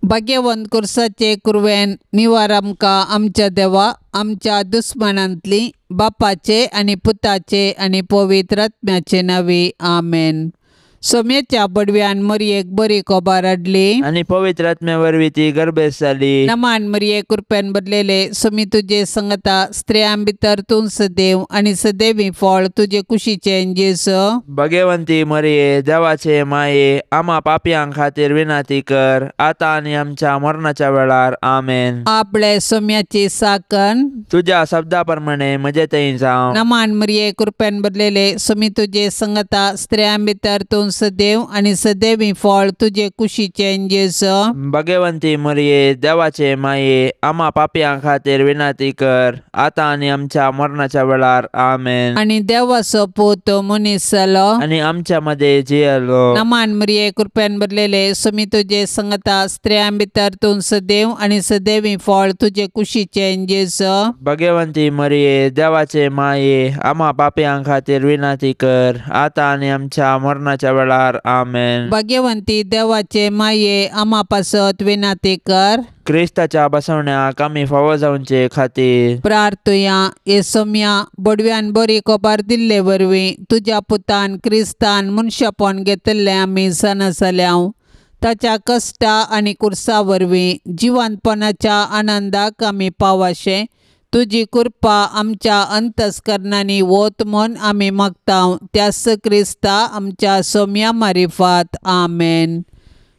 भाग्यवंत कुर्साचे कुरवेन निवार आमकां आमच्या देवा आमच्या दुस्मनांतली बापाचे आनी पुताचे आनी पवित्र आत्म्याचे नांवी आमेन। सोम्याच्या बडव्यान मरयेक बरी कोबार हाडली आणि पवित्र आत्म्या वरवीं ती गर्भेस जाली। नमान मरये कृपेन बदलेले सोमी तुजे संगता स्त्रियां भितर तूं सदैव आनी सदैवी फळ तुजे कुशीचे जेसो। भाग्यवंती मरिये देवाचे माये आम्हा पापयांक खातीर विनाती कर आता आनी आमच्या मरणाच्या वेळार आमेन। आपले सोम्याची साकन तुझ्या शब्दा प्रमाणे म्हजे थंय जावं। नमान मरये कृपेन बदलेले सोमी तुजे संगता स्त्रियां भितर तूं सदैव आनी सदैवी फळ तुजे कुशीचे जेसो। भाग्यवंती मरिये देवाचे माये आम्हा पापयांक खातीर विनाती कर आता आनी आमच्या मरणाच्या वेळार आमेन। आनी देवाचो पूत मनीस जालो आणि आमच्या मध्ये जियेलो। नमान मरये कृपेन बदलेले सोमी तुजे संगता स्त्रियां भितर तूं सदैव आनी सदैवी फळ तुजे कुशीचे जेसो। भाग्यवंती मरिये देवाचे माये आम्हा पापयांक खातीर विनाती कर आता आनी आमच्या मरणाच्या वेळार आमेन। भाग्यवंती देवाचे माये आम्हा पासत विनाती कर क्रिस्ताच्या बसवण्याक आमी फावो जावचे खातीर प्रार्थुया। ये सोम्या बडव्यान बरी कोबार दिल्ले वरवीं तुज्या पुतान क्रिस्तान मनशापण घेतले आमी सणसल्याव ताच्या कश्टा आनी कुर्सा वरवीं जिवंतपणाच्या आनंदाक आमी पावाशे तुजी कृपा आमच्या अंतस्करणांनी वोत म्हूण आमी मागताव त्यास क्रिस्ता आमच्या सोम्या मारिफात आमेन।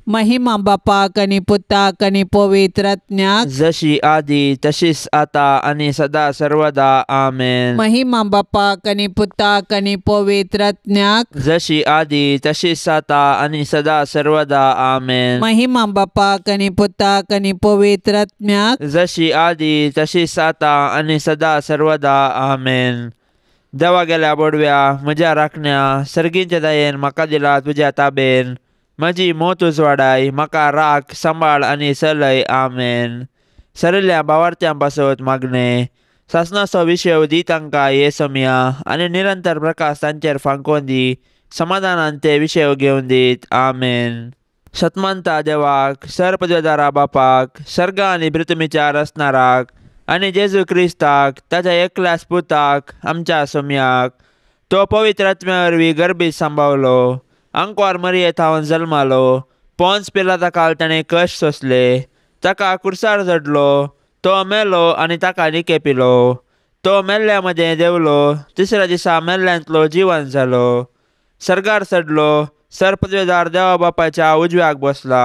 महिमा बापाक आनी पुताक आनी पवित्र आत्म्याक जशी आदी तशीच आता आनी सदा सर्वदा आमेन। महिमा बापाक आनी पुताक आनी पवित्र आत्म्याक जशी आदी तशीच आता आनी सदा सर्वदा आमेन। महिमा बापाक आनी पुताक आनी पवित्र आत्म्याक जशी आदी तशीच आता आनी सदा सर्वदा आमेन। देवा गेल्या बडव्या म्हज्या राखण्या सर्गींच्या दयेन म्हाका दिला तुज्या ताबेन म्हजी मोत उजवाडाय म्हाका राख सांबाळ आनी चलय आमेन। सरल्या भावार्थ्यां पासत मागणे सासणाचो विशय दी तांकां ये सोम्या आनी निरंतर प्रकाश तांचेर फांकोवन दी समाधानान ते विशय घेवन दीत आमेन। शतमंता देवाक सरपदवेदारा बापाक सर्गा आनी पृथ्वीच्या रचणाराक आनी जेजू क्रिस्ताक ताच्या एकल्याच पुताक आमच्या सोम्याक तो पवित्र आत्म्या वरवीं गर्भीत सांबावलो आंकवार मरये थावन जल्मालो पोंच पिलाता काल ताणें कश्ट सोंसले ताका कुर्सार चडलो तो मेलो आनी ताका निकेपिलो तो मेल्ल्या मदें देवलो तिसऱ्या दिसा मेल्ल्यांतलो जिवंत जालो सर्गार चडलो सरपदवेदार देवा बापाच्या उजव्याक बसला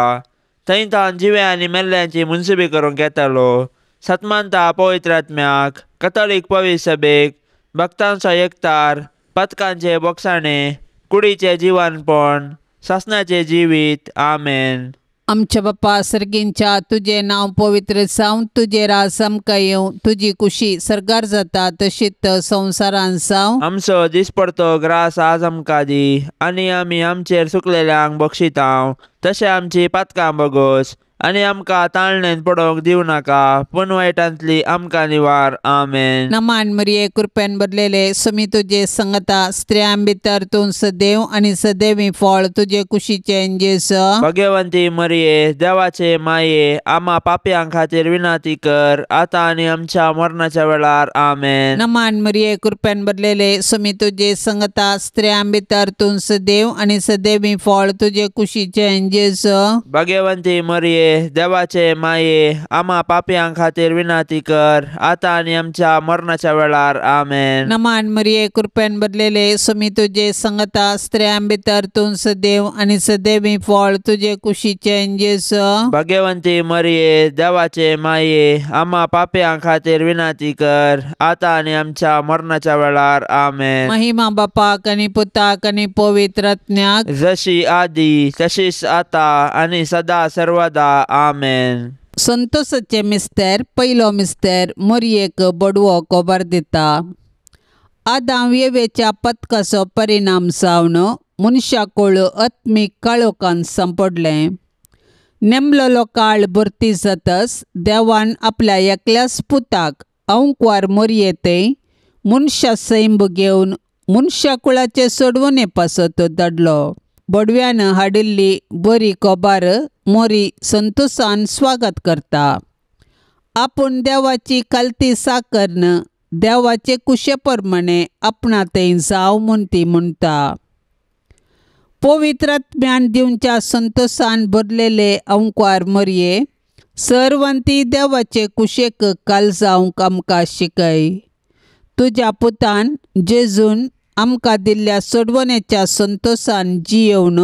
थंय थावन जिवे आनी मेल्ल्यांची मुनसिबी करूंक येतालो। सतमानता पवित्र आत्म्याक कथोलीक पवित्र सभेक भक्तांचो एकतार पथकांचे बोगसाणे कुडीचे जिवनपण सासणाचे जिवीत आमेन। आमच्या बापा सर्गींच्या तुझे नाव पवित्र जावं तुझे राज आमकां येवं तुजी कुशी सर्गार जाता तशीच संवसारान जावं। आमचो दिसपडतो ग्रास आज आमकां दी आनी आमी आमचेर सुकलेल्यांक बक्षितांव तशें आमची पातकां बगोस आनी आमकां ताळणेन पडोवंक दिवं नाका पूण वायटांतली आमकां निवार आमेन। नमान मरये कृपेन बदलेले सोमी तुजे संगता स्त्रियां भितर तूं सदैव आनी सदैवी फळ तुजे कुशीचे जेसो। भाग्यवंती मरिये देवाचे माये आम्हा पापयांक खातीर विनाती कर आता आनी आमच्या मरणाच्या वेळार आमेन। नमान मरये कृपेन बदलेले सोमी तुजे संगता स्त्रियां भितर तूं सदैव आनी सदैवी फळ तुजे कुशीचे जेसो। भाग्यवंती मरिये देवाचे माये आम्हा पापयांक खातीर विनाती कर आता आनी आमच्या मरणाच्या वेळार आमेन। नमान मरये कृपेन बदलेले सोमी तुजे संगता स्त्रियां भितर तूं सदैव आनी सदैवी फळ तुजे कुशीचे जेसो। भाग्यवंती मरिये देवाचे माये आम्हा पापयांक खातीर विनाती कर आता आनी आमच्या मरणाच्या वेळार आमेन। महिमा बापाक आनी पुताक आनी पवित्र आत्म्याक जशी आदी तशीच आता आनी सदा सर्वदा आमेन। संतोषाचे मिस्तेर पयलो मिस्तेर मरयेक बडवो कोबार दिता। आदाम येवेच्या पथकाचो परिणाम जावन मनशाकुळ आत्मीक काळोखान सांपडलें। नेमलेलो काळ भरती जातच देवान आपल्या एकल्याच पुताक अंकवार मरयेते मनशा सैम घेवन मनशाकुळाचे सोडवणे पासत धाडलो। बडव्यानं हाडिल्ली बरी कोबार मोरी संतोषान स्वागत करता. आपूण देवाची कालती साकरन देवाचे कुशेप्रमाणे आपणातय जाव म्हूण ती म्हणटा. पवित्र आत्म्यान दिवच्या संतोषान भरलेले अंकार मरये, सर्वंती देवाचे कुशेक काल जावंक आमकां शिकय. तुज्या पुतान जेजून आमकां दिल्ल्या सोडवणेच्या संतोषान जियेवन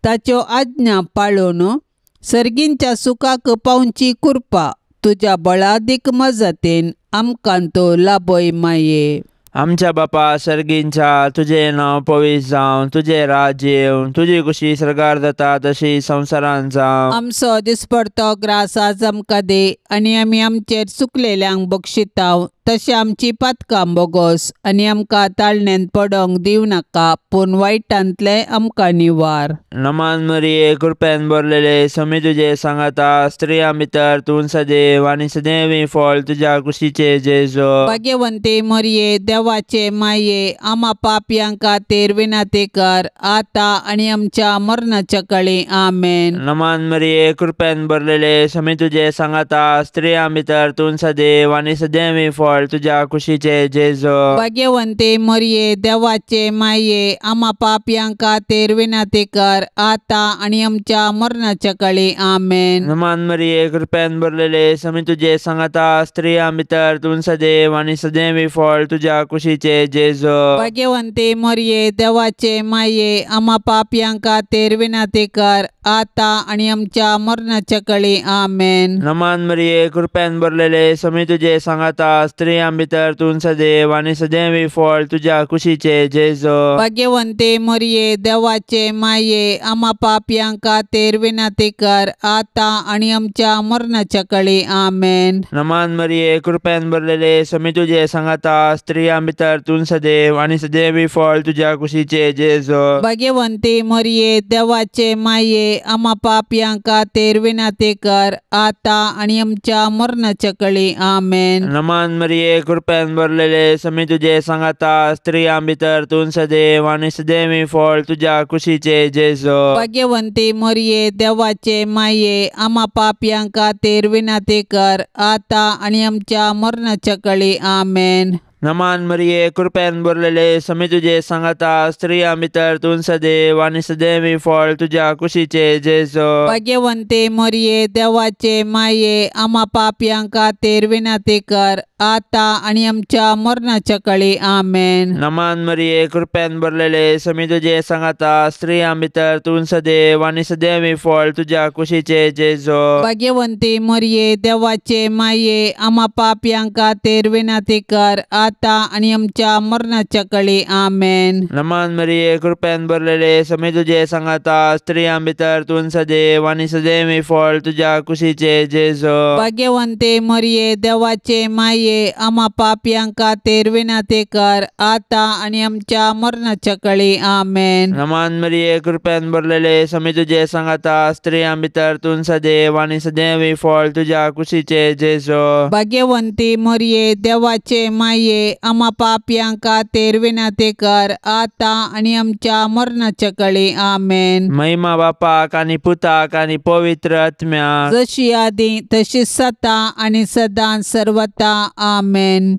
ताच्यो आज्ञा पाळोवन सर्गींच्या सुखाक पावची कृपा तुज्या बळादीक मजतेन आमकां तो लाभय माये. आमच्या बापा सर्गींच्या, तुझे नाव पवित्र जावं, तुझे राज्य येवं, तुझी कुशी सरकार जाता तशी संवसारान जावं. आमचो दिसपडतो ग्रास आज आमकां दे, आनी आमी आमचेर चुकलेल्यांक बक्षितांव, तशें आमची पातकां बोगोस, आनी आमकां ताळण्यांत पडोंक दिव नाका, पूण वायटांतले आमकां निवार. नमान मरिये, कृपेन भरलेले समी तुझे सांगाता, स्त्रियां भितर तूं सदैव आनी सदैवी फळ तुझ्या कुशीचे जेजो. भाग्यवंते मरिये, देवाचे माये, आम्हा पापयांक खातीर विनंती कर, आता आनी आमच्या मरणाच्या काळी आमेन. नमान मरिये, कृपेन भरलेले समी तुझे सांगाता, स्त्रियां भितर तूं सदैव आनी सदैवी फळ तुझ्या कुशीचे जेजो. भाग्यवंते मरिये, देवाचे माये, आम्हा पापयांक खातीर विनंती कर, आता आनी आमच्या मरणाच्या काळी आमेन. नमान मरिये, कृपेन भरलेले समी तुझे सांगाता, स्त्रियां भितर तूं सदैव आनी सदैवी फळ तुझ्या कुशीचे जेजो. भाग्यवंते मरिये, देवाचे माये, आम्हा पापयांक खातीर विनंती कर, आता आनी आमच्या मरणाच्या काळी आमेन. नमान मरिये, कृपेन भरलेले समी तुझे सांगाता, स्त्रियां भितर तूं सदैव आनी सदैवी फळ तुझ्या कुशीचे जेजो. भाग्यवंते मरिये, देवाचे माये, आम्हा पापयांक खातीर विनंती कर, आता आनी आमच्या मरणाच्या काळी आमेन. नमान मरिये, कृपेन भरलेले समी तुझे सांगाता, स्त्रियां भितर तूं सदैव आनी सदैवी फळ तुझ्या कुशीचे जेजो. भाग्यवंते मरिये, देवाचे माये, आम्हा पापयांक खातीर विनंती कर, आता आनी आमच्या मरणाच्या काळी आमेन. नमान मरिये, कृपेन भरलेले समी तुझे सांगाता, स्त्रियां भितर तूं सदैव आनी सदैवी फळ तुझ्या कुशीचे जेजो. भाग्यवंते मरिये, देवाचे माये, आम्हा पापयांक खातीर विनंती कर, आता आनी आमच्या मरणाच्या काळी आमेन. नमान मरिये, कृपेन भरलेले समी तुझे सांगाता, स्त्रियां भितर तूं सदैव आनी सदैवी फळ तुझ्या कुशीचे जेजो. भाग्यवंते मरिये, देवाचे माये, आम्हा पापयांक खातीर विनंती कर, आता आनी आमच्या मरणाच्या काळी आमेन. नमान मरिये, कृपेन भरलेले समी तुझे सांगाता, स्त्रियां भितर तूं सदैव आनी सदैवी फळ तुझ्या कुशीचे जेजो. भाग्यवंते मरिये, देवाचे माये, आम्हा पापयांक खातीर विनंती कर, आता आनी आमच्या मरणाच्या काळी आमेन. नमान मरिये, कृपेन भरलेले समी तुझे सांगाता, स्त्रियां भितर तूं सदैव आनी सदैवी फळ तुझ्या कुशीचे जेजो. भाग्यवंते मरिये, देवाचे माये, आम्हा पापयांक खातीर विनंती कर, आता आनी आमच्या मरणाच्या काळी आमेन. नमान मरिये, कृपेन भरलेले समी तुझे सांगाता, स्त्रियां भितर तूं सदैव आनी सदैवी फळ तुझ्या कुशीचे जेजो. भाग्यवंते मरिये, देवाचे माये, आम्हा पापयांक खातीर विनंती कर, आता आनी आमच्या मरणाच्या काळी आमेन. महिमा बापाक आनी पुताक आनी पवित्र आत्म्याक, जशी आदी तशीच सता आनी सदां सर्वता आमेन.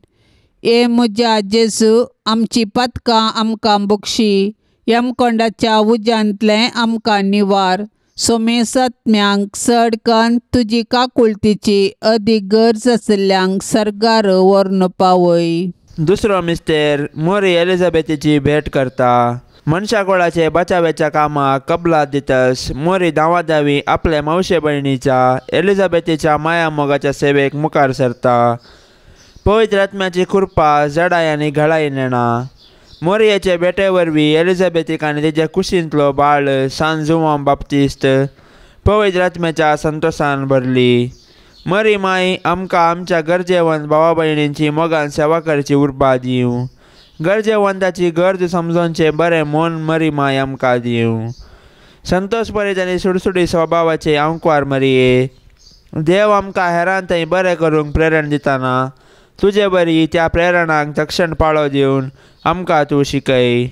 ए म्हज्या जेजू, आमची पातकां आमकां बक्षी, यमकोंडाच्या उज्यांतले आमकां निवार. सोमेस आत्म्यांक सडकन तुजी काकुळतीची अदीक गरज आशिल्ल्यांक सर्गार व्हरून पावय. दुसरो मिस्तेर मोरी एलिझाबेथीची भेट करता. मनशा कुळाचे बचावाच्या कामाक कबलात दितस मोरी दावी आपल्या मावशे भयणीच्या एलिझाबेथीच्या माया मोगाच्या सेवेक मुखार सरता. पवित्र आत्म्याची कृपा जडाय आनी घळाई नेणा. मोरयेचे भेटे वरवीं एलिझाबेथीक आनी तिच्या कुशींतलो बाळ सान जुवान बाप्तिस्त पवित्र आत्म्याच्या संतोषान भरली. मरी माई आमकां आमच्या गरजेवंत भावा भयणींची मोगान सेवा करची उर्बा दिवं. गरजेवंताची गरज समजोवचे बरें मन मरी माय आमकां दिवं. संतोष भरीत आनी सुडसुडी स्वभावाचे अंकार मरिये, देव आमकां हेरांतय बरें करूंक प्रेरण दितना तुजे बरी त्या प्रेरणाक तक्षण पाळो दिवन आमकां तूं शिकय.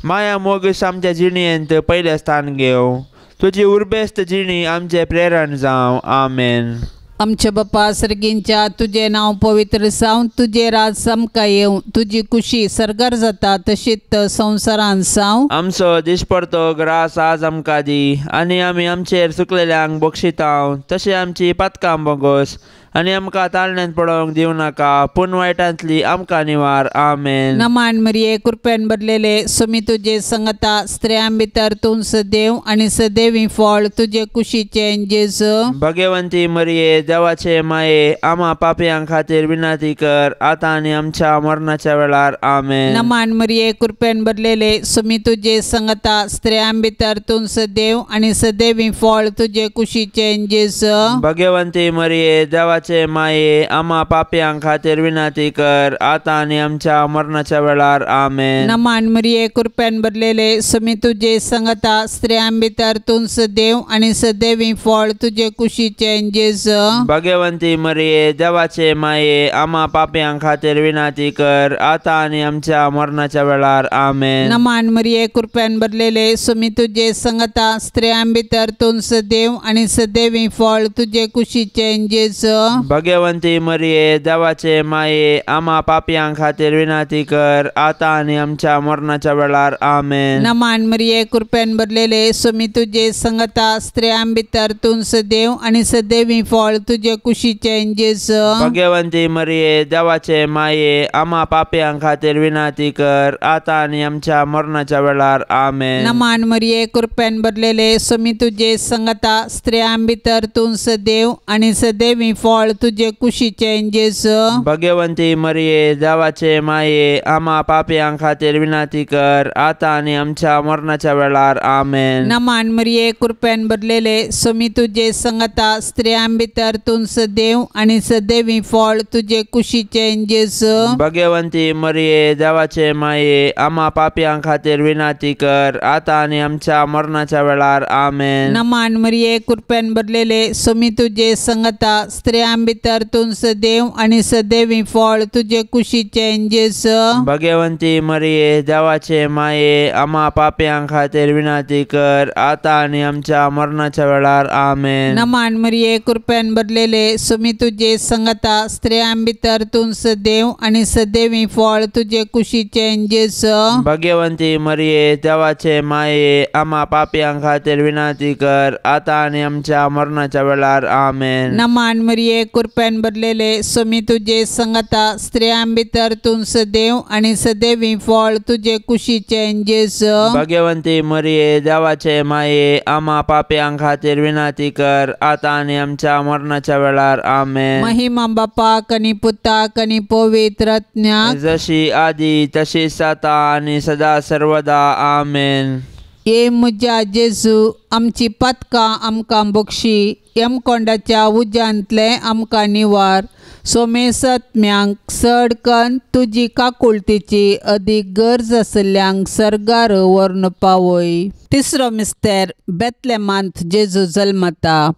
माया मोगीस आमच्या जिणेंत पयलें स्थान घेव. तुजी उर्बेस्त जिणी आमचे प्रेरण जावं. आमेन. आमचे बापा सर्गींच्या तुझे नाव पवित्र जावं, तुझे राज समका येवं, तुझी कुशी सरकार जाता तशीच संवसारान जावं. आमचो दिसपडतो ग्रास आज आमकां दी, आनी आमी आमचेर चुकलेल्यांक बक्षितांव, तशें आमची पातकां बोगोस आनी आमकां ताळण्यांत पडोवंक दिवं नाका, पूण वायटांतली आमकां निवार. आमेन. नमान मरिये कृपेन भरलेले सुमी तुझे संगता स्त्रियां भितर तूं सदैव आनी सदैवी फळ तुझे कुशीचे जेजू. भगवंती मरिये देवाचे माये, आम्हा पापयांक खातीर विनंती कर, आतां आनी आमच्या मरणाच्या वेळार. आमेन. नमान मरिये कृपेन भरलेले सुमी तुझे संगता स्त्रियां भितर तूं सदैव आनी सदैवी फळ तुझे कुशीचे जेजू. भगवंती मरिये देवाचे माये, आम्हा पापयांक खातीर विनंती कर, आतां आनी आमच्या मरणाच्या वेळार. आमेन. नमान मरिये कृपेन भरलेले सुमी तुझे संगता स्त्रियां भितर तूं सदैव आनी सदैवी फळ तुझे कुशीचे जेजू. भगवंती मरिये देवाचे माये, आम्हा पापयांक खातीर विनंती कर, आतां आनी आमच्या मरणाच्या वेळार. आमेन. नमान मरिये कृपेन भरलेले सुमी तुझे संगता स्त्रियां भितर तूं सदैव आनी सदैवी फळ तुझे कुशीचे जेजू. भगवंती मरिये देवाचे माये, आम्हा पापयांक खातीर विनंती कर, आतां आनी आमच्या मरणाच्या वेळार. आमेन. नमान मरिये कृपेन भरलेले सुमी तुझे संगता स्त्रियां भितर तूं सदैव आनी सदैवी फळ तुझे कुशीचे जेजू. भगवंती मरिये देवाचे माये, आम्हा पापयांक खातीर विनंती कर, आतां आनी आमच्या मरणाच्या वेळार. आमेन. नमान मरिये कृपेन भरलेले सुमी तुझे संगता स्त्रियां भितर तूं सदैव आनी सदैवी फळ तुझे कुशीचे जेजू. भगवंती मरिये देवाचे माये, आम्हा पापयांक खातीर विनंती कर, आतां आनी आमच्या मरणाच्या वेळार. आमेन. नमान मरिये कृपेन भरलेले सुमी तुझे संगता स्त्रियां भितर तूं सदैव आनी सदैवी फळ तुझे कुशीचे जेजू. भगवंती मरिये देवाचे माये, आम्हा पापयांक खातीर विनंती कर, आतां आनी आमच्या मरणाच्या वेळार. आमेन. नमान मरिये कृपेन भरलेले सुमी तुझे संगता स्त्रियां भितर तूं सदैव आनी सदैवी फळ तुझे कुशीचे जेजू. भगवंती मरिये देवाचे माये, आम्हा पापयांक खातीर विनंती कर, आतां आनी आमच्या मरणाच्या वेळार. आमेन. नमान मरिये कृपेन भरलेले सुमी तुझे संगता स्त्रियां भितर तूं सदैव आनी सदैवी फळ तुझे कुशीचे जेजू. भगवंती मरिये देवाचे माये, आम्हा पापयांक खातीर विनंती कर, आतां आनी आमच्या मरणाच्या वेळार. आमेन. नमान मरिये कृपेन भरलेले सुमी तुझे संगता स्त्रियां भितर तूं सदैव आनी सदैवी फळ तुझे कुशीचे जेजू. भगवंती मरिये देवाचे माये, आम्हा पापयांक खातीर विनंती कर, आतां आनी आमच्या मरणाच्या वेळार. आमेन. महिमा बापाक आनी पुताक आनी पवित्र आत्म्याक, जशी आदी तशीच आता आनी सदा सर्वदा. आमेन. ये म्हज्या जेजू, आमची पातकां आमकां बक्षी, यमकोंडाच्या उज्यांतले आमकां निवार. सोमेस आत्म्यांक चडकन तुजी काकुळतीची अदीक गरज आसल्यांक सर्गार व्हरून पावय. तिसरो मिस्तेर बेतलेमांत जेजू जल्मता.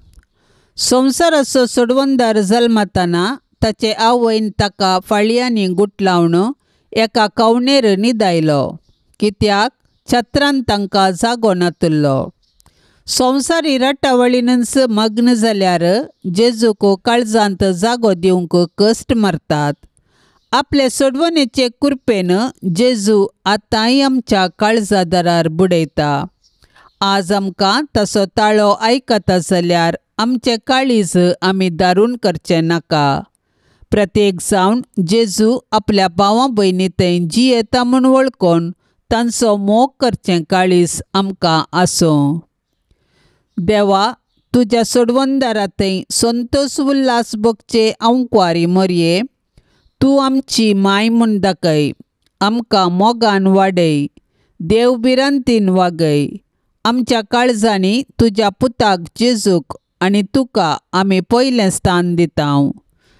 संवसाराचो सोडवंदार जल्मतना ताचे आवयन ताका फाळयांनी गुट लावन एका कवणेर न्हिदायलो, कित्याक छत्रान तांकां जागो नातुल्लो. संवसारी रटावळीनच मग्न जाल्यार जेजूक काळजांत जागो दिवंक कश्ट मारतात. आपले सोडवणेचे कृपेन जेजू आतांय आमच्या काळजादारार बुडयता. आज आमकां ताचो ताळो आयकता जाल्यार आमचे काळीज आमी दारून करचें नाका. प्रत्येक जावन जेजू आपल्या भावां भयणी थंय जियेता म्हूण वळखून तांचो मोग करचें काळीज आमकां आसूं. देवा, तुज्या सोडवंदारा थंय संतोश उल्हास भोगचे आंवकवारी मरये, तूं आमची माय म्हूण दाखय. आमकां मोगान वाडय, देवबिरांतीन वागय. आमच्या काळजांनी तुज्या पुताक जेजूक आनी तुका आमी पयलें स्थान दितांव.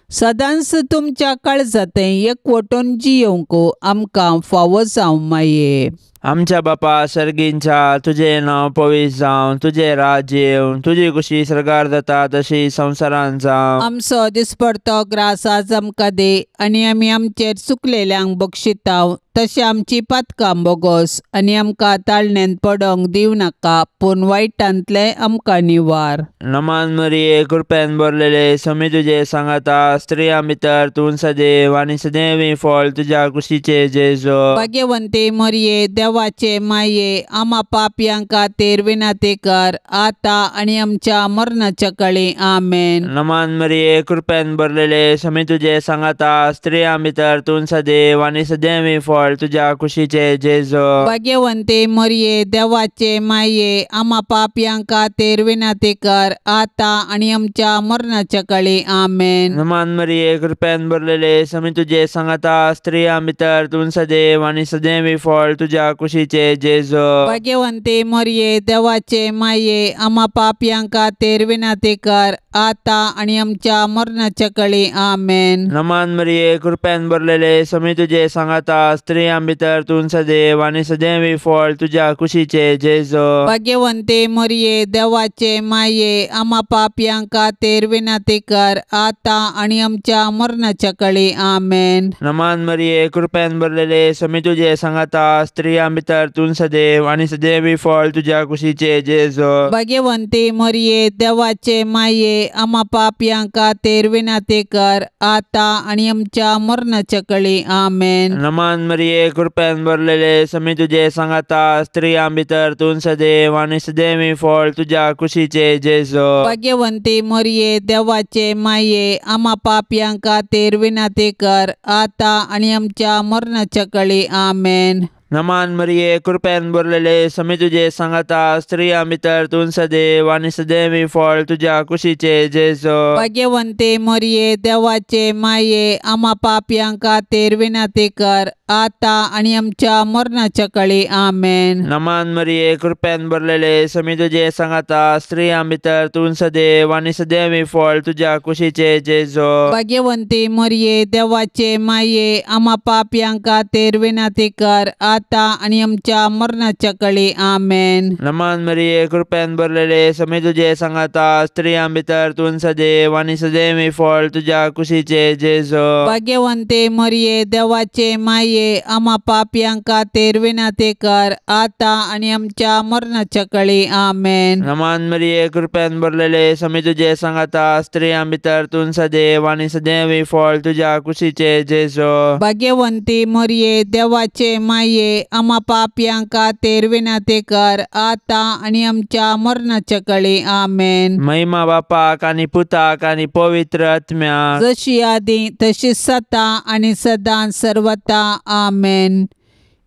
सदांच तुमच्या काळजांत एकवटून जियोंक आमकां फावो जावं माये. आमच्या बापा सर्गींच्या तुझे नाव पवित्र जावं, तुझे राज्य येवं, तुझी कुशी सरकार जाता तशी संवसारांत जावं. आमचो दिसपडतो ग्रास आज आमकां दे, आनी आमी आमचेर चुकलेल्यांक बक्षितांव, तशें आमची पातकां बोगोस, आनी आमकां ताळण्यांत पडोंक दिव नाका, पूण वायटांतले आमकां निवार. नमान मरिये कृपेन भरलेले समी तुझे सांगाता, स्त्रियां भितर तूं सदैव आनी सदैवी फळ तुझ्या कुशीचे जेजो. भाग्यवंते मरिये देवाचे माये, आम्हा पापयांक खातीर विनंती कर, आतां आनी आमच्या मरणाच्या काळी आमेन. नमान मरिये कृपेन भरलेले समी तुझे सांगाता, स्त्रियां भितर तूं सदैव आनी सदैवी फळ तुझ्या कुशीचे जेजो. भाग्यवंते मरिये देवाचे माये, आम्हा पापयांक खातीर विनंती कर, आतां आनी आमच्या मरणाच्या काळी आमेन. नमान मरिये कृपेन भरलेले समी तुझे सांगाता, स्त्रियां भितर तूं सदैव आनी सदैवी फळ तुझ्या कुशीचे जेजो. भाग्यवंते मरिये देवाचे माये, आम्हा पापयांक खातीर विनंती कर, आतां आनी आमच्या मरणाच्या काळी आमेन. नमान मरिये कृपेन भरलेले समी तुझे सांगाता, स्त्रियां भितर तूं सदैव आनी सदैवी फळ तुझ्या कुशीचे जेजो. भाग्यवंते मरिये देवाचे माये, आम्हा पापयांक खातीर विनंती कर, आतां आनी आमच्या मरणाच्या काळी आमेन. नमान मरिये कृपेन भरलेले समी तुझे सांगाता, स्त्रियां भितर तूं सदैव आनी सदैवी फळ तुझ्या कुशीचे जेजो. भाग्यवंते मरिये देवाचे माये, आम्हा पापयांक खातीर विनंती कर, आतां आनी आमच्या मरणाच्या काळी आमेन. नमान मरिये कृपेन भरलेले समी तुझे सांगाता, स्त्रियां भितर तूं सदैव आनी सदैवी फळ तुझ्या कुशीचे जेजो. भाग्यवंते मरिये देवाचे माये, आम्हा पापयांक खातीर विनंती कर, आतां आनी आमच्या मरणाच्या काळी आमेन. नमान मरिये कृपेन भरलेले समी तुझे सांगाता, स्त्रियां भितर तूं सदैव आनी सदैवी फळ तुझ्या कुशीचे जेजो. भाग्यवंते मरिये देवाचे माये, आम्हा पापयांक खातीर विनंती कर, आतां आनी आमच्या मरणाच्या काळी आमेन. नमान मरिये कृपेन भरलेले समी तुझे सांगाता, स्त्रियां भितर तूं सदैव आनी सदैवी फळ तुझ्या कुशीचे जेजो. भाग्यवंते मरिये देवाचे माये, आम्हा पापयांक खातीर विनंती कर, आतां आनी आमच्या मरणाच्या काळी आमेन. नमान मरिये कृपेन भरलेले समी तुझे सांगाता, स्त्रियां भितर तूं सदैव आनी सदैवी फळ तुझ्या कुशीचे जेजो. भाग्यवंते मरिये देवाचे माये, आम्हा पापयांक खातीर विनंती कर, आतां आनी आमच्या मरणाच्या काळी आमेन. नमान मरिये कृपेन भरलेले समी तुझे सांगाता, स्त्रियां भितर तूं सदैव आनी सदैवी फळ तुझ्या कुशीचे जेजो. भाग्यवंती मरिये देवाचे माये, आम्हा पापयांक खातीर विनंती कर, आतां आनी आमच्या मरणाच्या काळी आमेन. महिमा बापाक आनी पुताक आनी पवित्र आत्म्याक, जशी आदी तशीच सता आनी सदां सर्वता आमेन.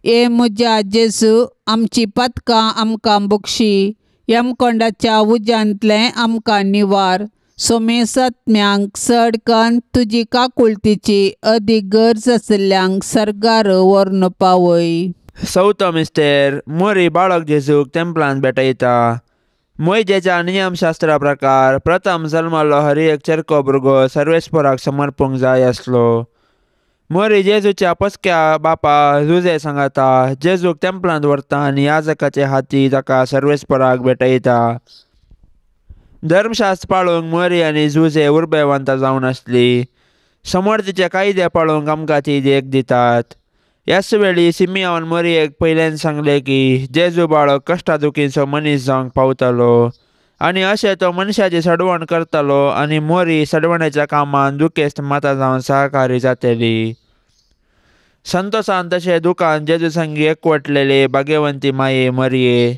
ए म्हज्या जेजू, आमची पातकां आमकां बक्षी, यमकोंडाच्या उज्यांतले आमकां निवार. सोमेस आत्म्यांक चड कन्न तुजी काकुळतीची अदीक गरज आशिल्ल्यांक सर्गार व्हरून पावय. चवथो मिस्तेर मोरी बाळक जेजूक तेंपलांत भेटयता. मोयजेच्या नियमशास्त्रा प्रकार प्रथम जल्मलो हर एक चरको भुरगो सर्वेस्पराक समर्पूंक जाय आसलो. मोरी जेजूच्या पसक्या बापा जुजे सांगाता, जेजूक तेंपलांत व्हरता आनी याजकाचे हाती ताका सर्वेस्पराक भेटयता. धर्मशास्त्र पाळूंक मोरी आनी जुजे उर्बेवंत जावन आसली. समर्थीचे कायदे पाळूंक आमकां ती देख दितात. ह्याच वेळी सिमियोन मोरयेक पयलें सांगलें की जेजू बाळक कश्टादुखीचो मनीस जावंक पावतलो आनी अशें तो मनशाची सडवण करतलो आनी मोरी सडवण्याच्या कामान दुखेस्त माता जावन सहकारी जातली. संतोशान तशें दुखान जेजू संगी एकवटलेले भाग्यवंती माये मरिये,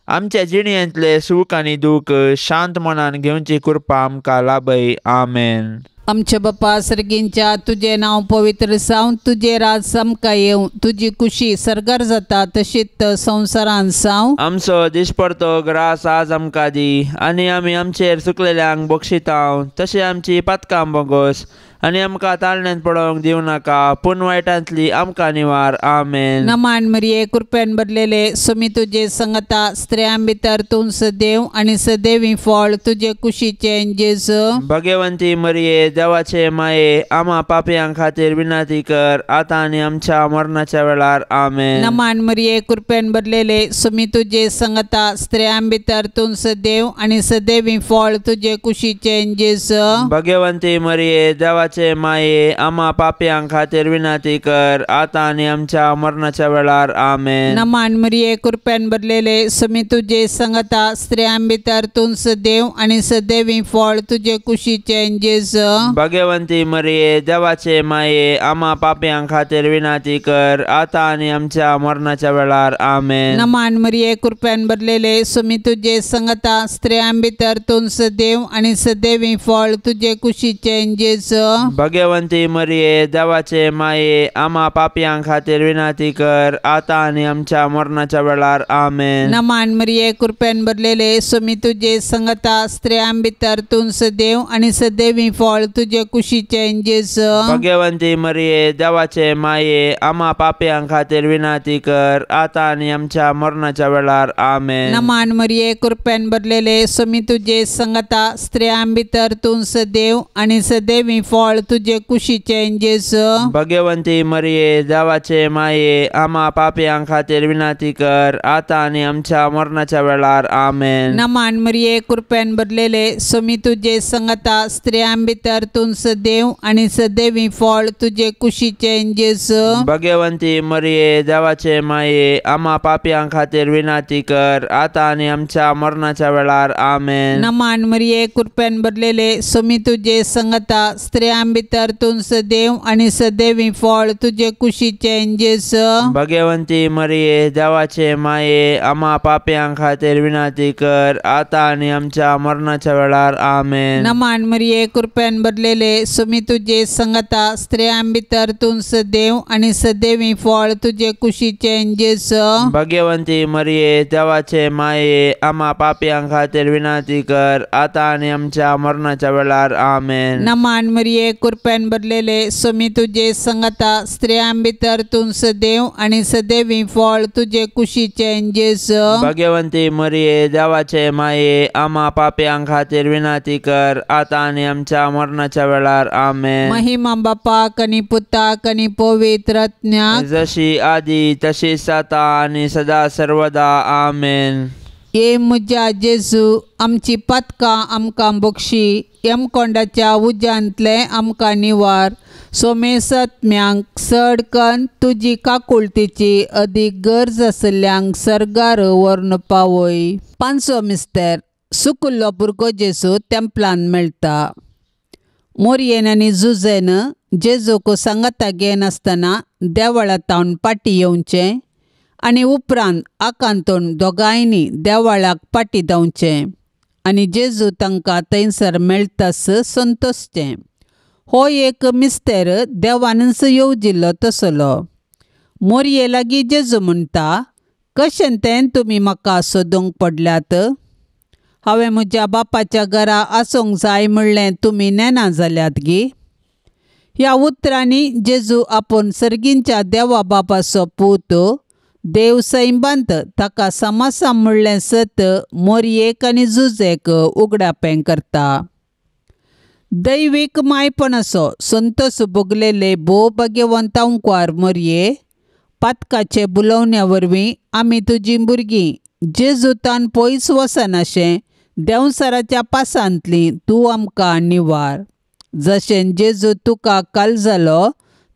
आमच्या जिणयेंतले सूख आनी दूख शांत मनान घेवची कृपा आमकां लाभय. आमेन. आमचे बापा सर्गींच्या, तुझे नाव पवित्र जावं, तुझे राज समका येवं, तुझी कुशी सरगार जाता तशीच संवसारांत जावं. आमचो दिसपडतो ग्रास आज आमकां दी, आनी आमी आमचेर चुकलेल्यांक बक्षितांव, तशें आमची पातकां बोगोस, आनी आमकां ताळण्यांत पडोवंक दिवं नाका, पूण वायटांतली आमकां निवार. आमेन. नमान मरिये कृपेन भरलेले सुमी तुजे संगता स्त्रियां भितर तूं सदैव आणि सदैवी फळ तुजे कुशीचें जेजू. भगवंती मरिये देवाचे माये, आम्हा पापयां खातीर विनंती कर, आतां आनी आमच्या मरणाच्या वेळार. आमेन. नमान मरिये कृपेन भरलेले सुमी तुजे संगता स्त्रियां भितर तूं सदैव आणि सदैवी फळ तुजे कुशीचें जेजू. भगवंती मरिये देवाचे माये, आम्हा पापयां खातीर विनंती कर, आतां आनी आमच्या मरणाच्या वेळार. आमेन. नमान मरिये कृपेन भरलेले सुमी तुजे संगता स्त्रियां भितर तूं सदैव आणि सदैवी फळ तुजे कुशीचें जेजू. भगवंती मरिये देवाचे माये, आम्हा पापयां खातीर विनंती कर, आतां आनी आमच्या मरणाच्या वेळार. आमेन. नमान मरिये कृपेन भरलेले सुमी तुजे संगता स्त्रियां भितर तूं सदैव आणि सदैवी फळ तुजे कुशीचें जेजू. भगवंती मरिये देवाचे माये, आम्हा पापयां खातीर विनंती कर, आतां आनी आमच्या मरणाच्या वेळार. आमेन. नमान मरिये कृपेन भरलेले सुमी तुजे संगता स्त्रियां भितर तूं सदैव आणि सदैवी फळ तुजे कुशीचें जेजू. भगवंती मरिये देवाचे माये, आम्हा पापयां खातीर विनंती कर, आतां आनी आमच्या मरणाच्या वेळार. आमेन. नमान मरिये कृपेन भरलेले सुमी तुजे संगता स्त्रियां भितर तूं सदैव आणि सदैवी फळ तुजे कुशीचें जेजू. भगवंती मरिये देवाचे माये, आम्हा पापयां खातीर विनंती कर, आतां आनी आमच्या मरणाच्या वेळार. आमेन. नमान मरिये कृपेन भरलेले सुमी तुजे संगता स्त्रियां भितर तूं सदैव आणि सदैवी फळ तुजे कुशीचें जेजू. भगवंती मरिये देवाचे माये, आम्हा पापयां खातीर विनंती कर, आतां आनी आमच्या मरणाच्या वेळार. आमेन. नमान मरिये कृपेन भरलेले सुमी तुजे संगता स्त्रियां भितर तूं सदैव आणि सदैवी फळ तुजे कुशीचें जेजू. भगवंती मरिये देवाचे माये, आम्हा पापयां खातीर विनंती कर, आतां आनी आमच्या मरणाच्या वेळार. आमेन. नमान मरिये कृपेन भरलेले सुमी तुजे संगता स्त्रियां भितर तूं सदैव आणि सदैवी फळ तुजे कुशीचें जेजू. भगवंती मरिये देवाचे माये, आम्हा पापयां खातीर विनंती कर, आतां आनी आमच्या मरणाच्या वेळार. आमेन. नमान मरिये कृपेन भरलेले सुमी तुजे संगता स्त्रियां भितर तूं सदैव आणि सदैवी फळ तुजे कुशीचें जेजू. भगवंती मरिये देवाचे माये, आम्हा पापयां खातीर विनंती कर, आतां आनी आमच्या मरणाच्या वेळार. आमेन. महिमा बापाक आणि पुताक आणि पवित्र आत्म्याक, जशी आदी तशीच आता आणि सदा सर्वदा. आमेन. ये म्हज्या जेजू, आमची पातकां आमकां बक्षी, यमकोंडाच्या उज्यांतले आमकां निवार. सोमेसत्म्यांक सडकन तुजी काकुळतीची अदीक गरज आसल्यांक सर्गार व्हरून पावय. पांचवो मिस्तेर, सुकुल्लो भुरगो जेजू तेंपलान मेळटा. मोरयेन आनी जुजेन जेजूक सांगाता घेन आसतना देवळांतावन पाटी येवचें आनी उपरांत आकांतून दोगांयनी देवळाक पाटी धांवचें आनी जेजू तांकां थंयसर मेळटास संतोसचें. हो एक मिस्तेर देवानच येवजिल्लो तसलो. मोरये लागीं जेजू म्हणटा, कशें तें तुमी म्हाका सोदूंक पडल्यात? हांवें म्हज्या बापाच्या घरा आसूंक जाय म्हणलें तुमी नेना जाल्यात गी. ह्या उतरांनी जेजू आपूण सर्गींच्या देवा बापाचो पूत देव सैबांत ताका समासा म्हणलें सत मोरयेक आनी जुजेक उगडापें करता. दैवीक मायपणाचो संतोस भोगलेले भोव भाग्यवंतांकार मोरये, पातकाचे बुलोवण्या वरवीं आमी तुजीं भुरगीं जेजूतान पयस वचनाशें देंवसराच्या पासांतलीं तूं आमकां निवार. जशें जेजू तुका काल जालो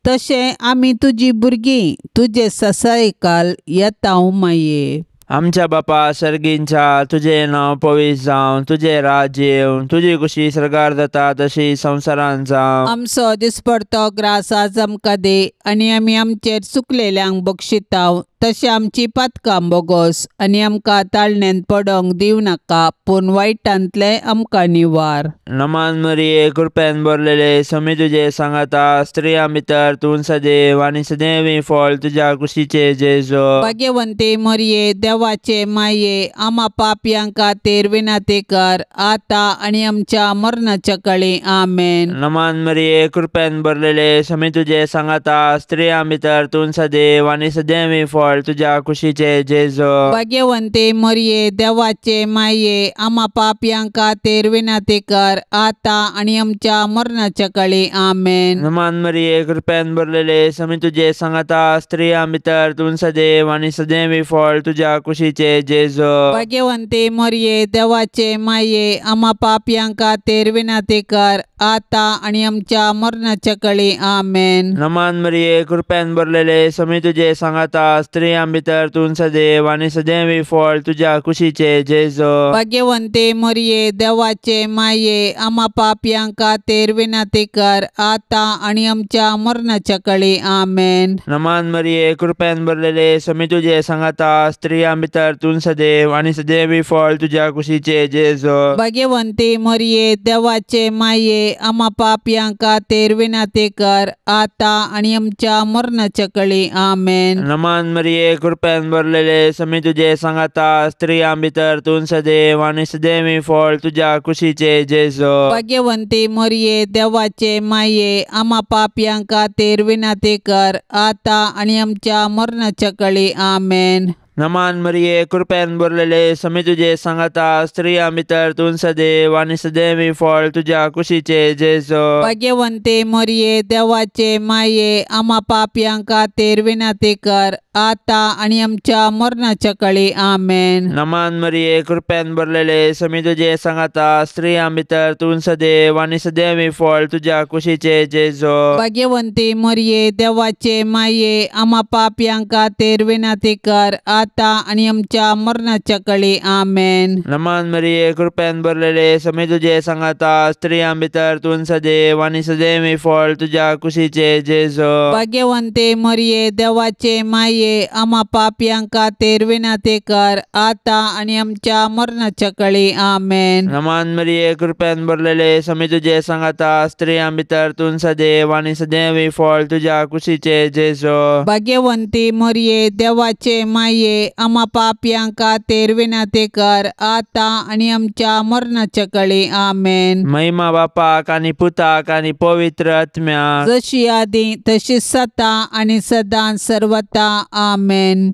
तशें आमी तुजीं भुरगीं तुजे ससायेकाल येतांव माये. आमच्या बापा सर्गींच्या, तुझे नांव पवित्र जावं, तुझे राज्य येवं, तुजी कुशी सर्गार जाता तशी संवसारांत जावं. आमचो दिसपडतो ग्रास आज आमकां दे, आनी आमी आमचेर चुकलेल्यांक बक्षितांव तशें आमची पातकां बोगोस, आनी आमकां ताळण्यांत पडोंक दिवं नाका, पूण वायटांतले आमकां निवार. नमान मरिये कृपेन भरलेले समी तुजे सांगाता स्त्रियां भितर तूं सदैव आनी सदैवी फळ तुज्या कुशीचे जेजू. भाग्यवंती मरिये देवाचे माये आम्हा पापयांका तेर विनाते कर आता आणि आमच्या मरणाच्या काळी आमेन. नमान मरिये कृपेन भरलेले समी तुझे सांगाता स्त्रियां भितर तूं सदैव आणि सदैवी फळ तुझ्या कुशीचे जेजो. भाग्यवंते मरिये देवाचे माये आम्हा पापयांका तेर विनाते कर आता आणि आमच्या मरणाच्या काळी आमेन. नमान मरिये कृपेन भरलेले समी तुझे सांगाता स्त्रियां भितर तूं सदैव आणि सदैवी फळ तुझ्या कुशीचे जेजो. भाग्यवंते मरिये देवाचे माये आम्हा पापयांका तेर विनाते कर आता आणि आमच्या मरणाच्या काळी आमेन. नमान मरिये कृपेन भरलेले समी तुझे सांगाता स्त्रियां भितर तूं सदैव आणि सदैवी फळ तुझ्या कुशीचे जेजो. भाग्यवंते मरिये देवाचे माये आम्हा पापयांका तेर विनाते कर आता आणि आमच्या मरणाच्या काळी आमेन. नमान मरिये कृपेन भरलेले समी तुझे सांगाता स्त्रियां भितर तूं सदैव आणि सदैवी फळ तुझ्या कुशीचे जेजो. भाग्यवंते मरिये देवाचे माये आम्हा पापयांका तेर विनाते कर आता आणि आमच्या मरणाच्या काळी आमेन. नमान मरिये कृपेन भरलेले समी तुझे सांगाता स्त्रियां भितर तूं सदैव आणि सदैवी फळ तुझ्या कुशीचे जेजो. भाग्यवंते मरिये देवाचे माये आम्हा पापयांका तेर विनाते कर आता आणि आमच्या मरणाच्या काळी आमेन. नमान मरिये कृपेन भरलेले समी तुझे सांगाता स्त्रियां भितर तूं सदैव आणि सदैवी फळ तुझ्या कुशीचे जेजो. भाग्यवंते मरिये देवाचे माये आम्हा पापयांका तेर विनाते कर आता आणि आमच्या मरणाच्या काळी आमेन. नमान मरिये कृपेन भरलेले समी तुझे सांगाता स्त्रियां भितर तूं सदैव आणि सदैवी फळ तुझ्या कुशीचे जेजो. भाग्यवंते मरिये देवाचे माये आम्हा पापयांका तेर विनाते कर आता आणि आमच्या मरणाच्या काळी आमेन. नमान मरिये कृपेन भरलेले समी तुझे सांगाता स्त्रियां भितर तूं सदैव आणि सदैवी फळ तुझ्या कुशीचे जेजो. भाग्यवंते मरिये देवाचे माये आम्हा पापयांका तेर विनाते कर आता आणि आमच्या मरणाच्या काळी आमेन. नमान मरिये कृपेन भरलेले समी तुझे सांगाता स्त्रियां भितर तूं सदैव आणि सदैवी फळ तुझ्या कुशीचे जेजो. भाग्यवंती मरिये देवाचे माये आम्हा पापयांका तेर विनाते कर आता आणि आमच्या मरणाच्या काळी आमेन. महिमा बापाक आणि पुताक आणि पवित्र आत्म्याक जशी आदी तशी सता आणि सदां सर्वता आमेन.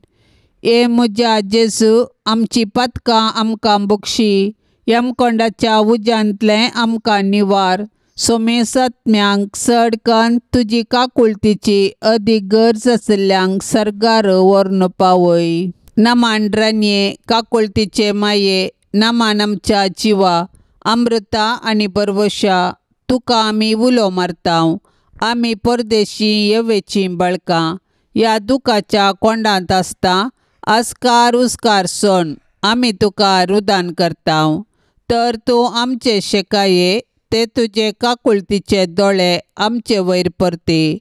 ए म्हज्या जेजू आमची पथकां आमकां बक्षी यमकोंडाच्या उज्यांतले आमकां निवार. सोमेस आत्म्यांक सडकन तुजी काकुळतीची अदीक गरज आसल्यांक सर्गार व्हरून पावय. नमांड्रान्ये काकुळतीचे माये नमान आमच्या जिवा अमृता आणि परवशा तुका आमी उलो मारताव. आमी परदेशी येवेची बळकां ह्या दुखाच्या कोंडांत आसता आस्कार उस्कार सोन आमी तुका रुदान करताव. तर तूं आमचे शेकाये ते तुजे काकुळतीचे दोळे आमचे वयर परते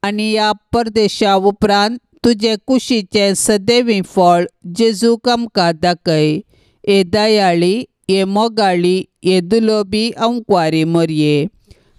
आनी ह्या परदेशा उपरांत तुजे कुशीचे सदैवी फळ जेजूक आमकां दाखय. ए दयाळी ए मोगाळी ए दुलोबी अंकवारी मरये.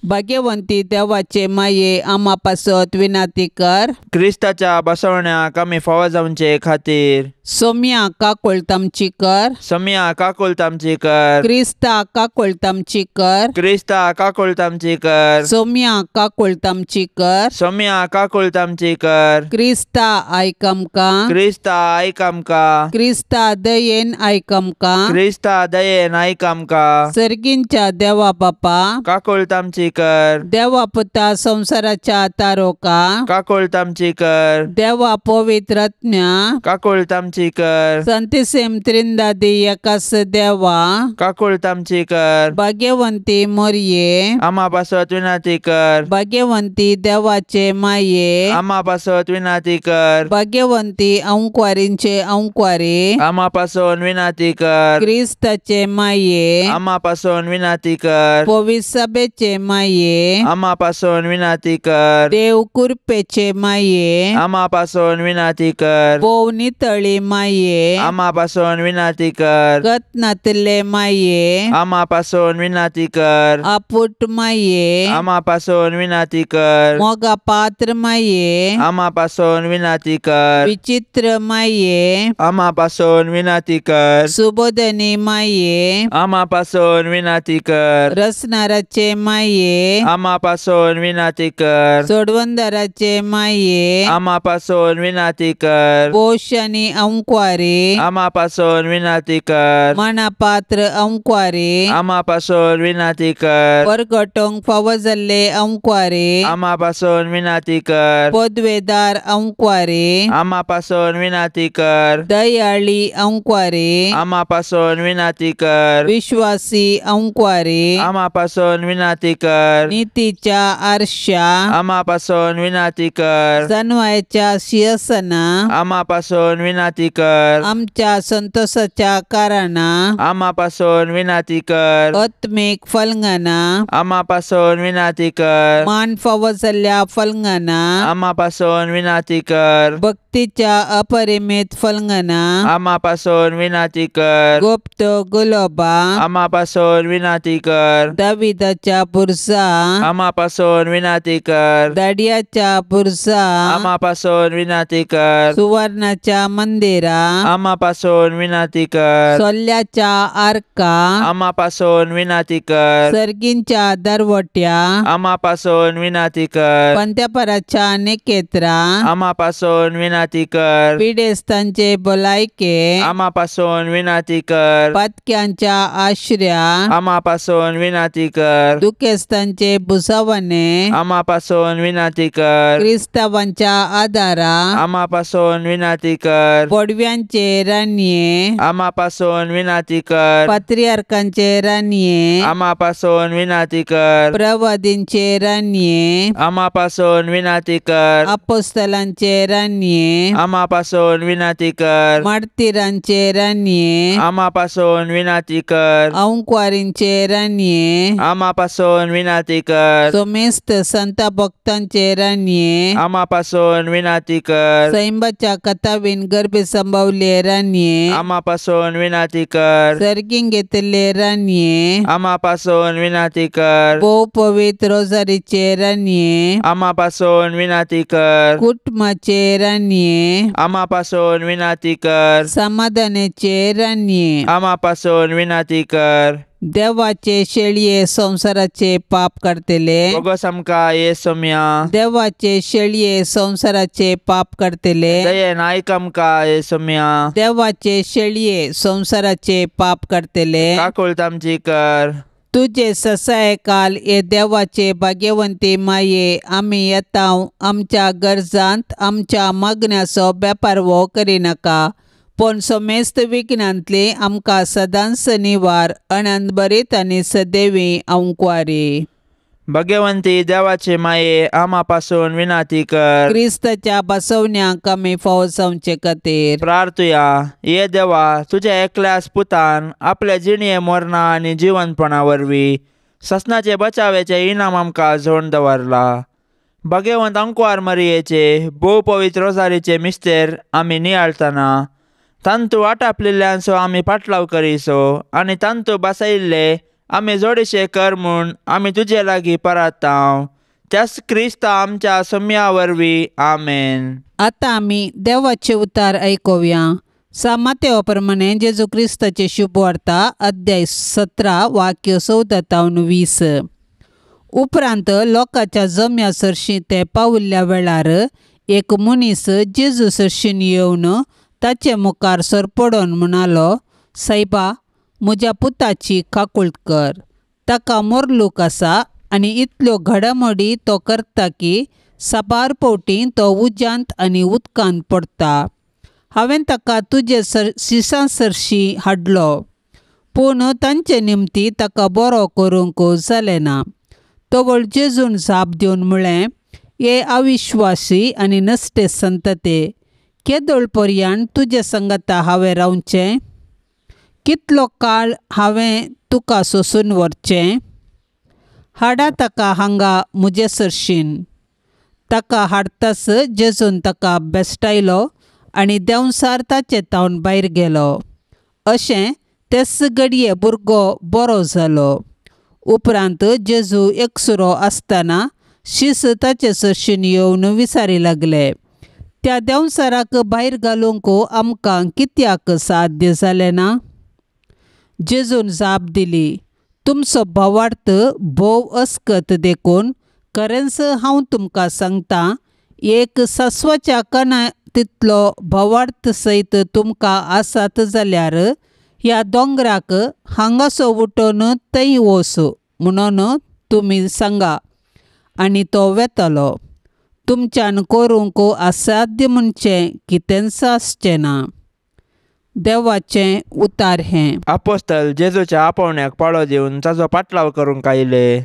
भाग्यवंती देवाचे माये आम्हा पासत विनाती कर. क्रिस्ताच्या बसवण्याक आमी फावो जावचे खातीर सोम्या काकुळतामची कर. सोम्या काकुळतामची कर. क्रिस्ता काकुळतामची कर. क्रिस्ता काकुळतामची कर. सोम्या काकुळतामची कर. सोम्या काकुळतामची कर. क्रिस्ता आयक आमकां. क्रिस्ता आयक आमकां. क्रिस्ता दयेन आयक आमकां. क्रिस्ता दयेन आयक आमकां. सर्गींच्या देवा बापा काकुळतामची कर. देवा पुता संसाराच्या तारोका काकुळतामची कर. देवा पवित्र आत्म्या काकुळतामची कर. संतिसेम त्रिंदादी एकास देवा काकुळतामची कर. भाग्यवंती मरये आम्हा पासत विनाती कर. भाग्यवंती देवाचे माये आम्हा पासत विनाती कर. भाग्यवंती अंकवारींचे अंकवारी आम्हा पासून विनाती कर. क्रिस्ताचे माये आम्हा पासून विनाती कर. पवित्र सभेचे माये माये आम्हा पासून विनंती कर. देव कृपेचे माये आम्हा पासून विनंती कर. बोवनी तळी माये आम्हा पासून विनंती कर. गतनातले माये आम्हा पासून विनंती कर. आपुट माये आम्हा पासून विनंती कर. मोगा पात्र माये आम्हा पासून विनंती कर. विचित्र माये आम्हा पासून विनंती कर. सुबोधनी माये आम्हा पासून विनंती कर. रसनाराचे माये आम्हा पासून विनंती कर. सोडवंदराचे माये आम्हा पासून विनंती कर. बोश आणि अंक्वारे आम्हा पासून विनंती कर. मनापात्र अंक्वारे आम्हा पासून विनंती कर. परगटोंक फावो जाल्ले अंक्वारे आम्हा पासून विनंती कर. पदवेदार अंक्वारे आम्हा पासून विनंती कर. दयाळी अंक्वारे आम्हा पासून विनंती कर. विश्वासी अंक्वारे आम्हा पासून विनंती कर. नीतीच्या आरशा आम्हा पासून विनंती कर. सन्वयाच्या सिंहासना आम्हा पासून विनंती कर. आमच्या संतोषाच्या कारणा आम्हा पासून विनंती कर. आत्मिक फलंगना आम्हा पासून विनंती कर. मान फावो जाल्ल्या फलंगना आम्हा पासून विनंती कर. भक्तीच्या अपरिमित फलंगना आम्हा पासून विनंती कर. गुप्त गुलोबा आम्हा पासून विनंती कर. दाविदाच्या बुरजा आम्हा पासून विनंती कर. दाडियाच्या बुरजा आम्हा पासून विनंती कर. सुवर्णाच्या मंदिरा आम्हा पासून विनंती कर. सोल्ल्याच्या आर्का आम्हा पासून विनंती कर. सर्गींच्या दरवट्या आम्हा पासून विनंती कर. पंत्यापराच्या नेकेत्रा आम्हा पासून विनंती कर. पिडेस्तांचे बोलायके आम्हा पासून विनंती कर. पातक्यांच्या आश्र्या आम्हा पासून विनंती कर. दुखेस्तांचे बुसावणे आम्हा पासून विनंती कर. क्रिस्तावांच्या आदारा आम्हा पासून विनंती कर. पडव्यांचे रान्ये आम्हा पासून विनंती कर. पात्रियार्कांचे रान्ये आम्हा पासून विनंती कर. प्रवादींचे रान्ये आम्हा पासून विनंती कर. अपोस्तलांचे रान्ये आम्हा पासून विनंती कर. मार्तिरांचे रान्ये आम्हा पासून विनंती कर. अंक्वारींचे रान्ये आम्हा पासून विनंती कर. सोमेस्त संत भक्तांचे रान्ये आम्हा पासून विनंती कर. सैंबाच्या कथावीन गर्भे संभवले रान्ये आम्हा पासून विनंती कर. सर्गीन घेतले रान्ये आम्हा पासून विनंती कर. भोव पवित्र रोजारीचे रान्ये आम्हा पासून विनंती कर. कुटुंबाचे रान्ये आम्हा पासून विनंती कर. समाधानाचे रान्ये आम्हा पासून विनंती कर. देवाचे शेळये संसाराचे पाप करतले बोगस आमका येसुम्या. देवाचे शेळये संसाराचे पाप करतले दयेन ऐक आमका येसुम्या. देवाचे शेळये संसाराचे पाप करतले काकुळत आमची कर. तुझे ससाय काल ये देवाचे भाग्यवंती माये आम्ही येताव आमच्या गरजांत आमच्या मागण्याचो बेपार वो करिनाका पण सोमेस्त विघ्नांतली आमकां सदांच निवार अनंत बरीत आनी सदैवी अंकुवारी. भाग्यवंती देवाचे माये आम्हा पासून विनंती कर. क्रिस्ताच्या बसवण्याक आमी फावो जावचे खातीर प्रार्थुया. ये देवा तुझ्या एकल्याच पुतान आपल्या जिणये मरणा आनी जिवंतपणा वरवीं ससनाचे बचावेचे इनाम आमकां जोडून दवरला. भाग्यवंत अंकुवार मरियेचे भोव पवित्र रोजारीचे मिस्तेर आमी नियाळतना तांतू आटापलेल्यांचो आमी पाटलाव करिसो आनी तांतू बसयिल्ले आमी जोडीशे कर म्हूण आमी तुजे लागीं परताव. त्याच क्रिस्त आमच्या सोम्या वरवीं आमेन. आतां आमी देवाचे उतार आयकुया. सामात्या प्रमाणे जेजू क्रिस्ताचे शुभ वार्ता अध्याय 17 वाक्य 14-20. उपरांत लोकांच्या जम्या सरशी ते पावुल्ल्या वेळार एक मनीस जेजू सरशीन येवन ताचे मुखार सर पडोन म्हणालो, सायबा म्हज्या पुताची काकुळट कर. ताका मोरलूक आसा आनी इतल्यो घडामोडी तो करता की साबार फावटी तो उज्यांत आनी उदकांत पडटा. हांवें ताका तुजे शिसां सरशी हाडलो पूण तांचे निमती ताका बरो करूंक जालें ना. तवळ जेजून जाप दिवन म्हळें, हे अविश्वासी आनी नश्टे संतते, केदोळ पर्यंत तुजे संगता हांवें रावचें? कितलो काळ हांवें तुका सोसून व्हरचें? हाडा ताका हांगा मुजे सरशीन. ताका हाडतास जेजून ताका बेश्टायलो आनी देंवसार ताचे तावन भायर गेलो. अशें तेच घडये भुरगो बरो जालो. उपरांत जेजू एकसुरो आसतना शीस ताचे सरशीन येवन विचारी लागले, त्या देंवसाराक भायर घालूंक आमकां कित्याक साध्य जालें ना? जेजून जाप दिली, तुमचो भावार्थ भोव अस्कत देखून खरेंच हांव तुमकां सांगतां, एक सासवाच्या काना तितलो भावार्थ सयत तुमकां आसात जाल्यार ह्या दोंगराक हांगासो उठोन थंय वच म्हणून तुमी सांगा आनी तो वेतलो. तुमच्यान करूंक असाध्य म्हणचें कितेंच आसचें ना. देवाचें उतार हें. आपोस्तल जेजूच्या आपोवण्याक पाळो दिवन ताचो पाटलाव करूंक आयले.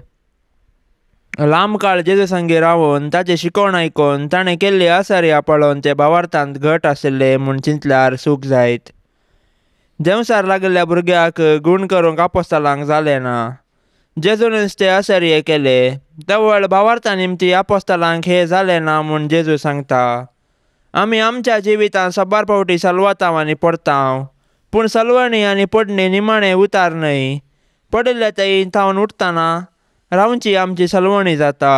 लांब काळ जेजू संगी रावून ताचे शिकवण आयकून ताणें केल्ली आसारिया पळोवन ते भावार्थांत घट आशिल्ले म्हूण चिंतल्यार सूख जायत. देंवसार लागिल्ल्या भुरग्याक गूण करूंक आपोस्तलांक जालें ना. जेजूनच ते आसारिये केले. तवळ भावार्था निमती आपोस्तलांक हें जालें ना म्हूण जेजू सांगता. आमी आमच्या जिवितांत सबार फावटी सलवतांव आनी पडतांव, पूण सलवणी आनी पडणी निमाणें उतार न्हय. पडिल्ले थंय थावन उठतना रावची आमची सलवणी जाता.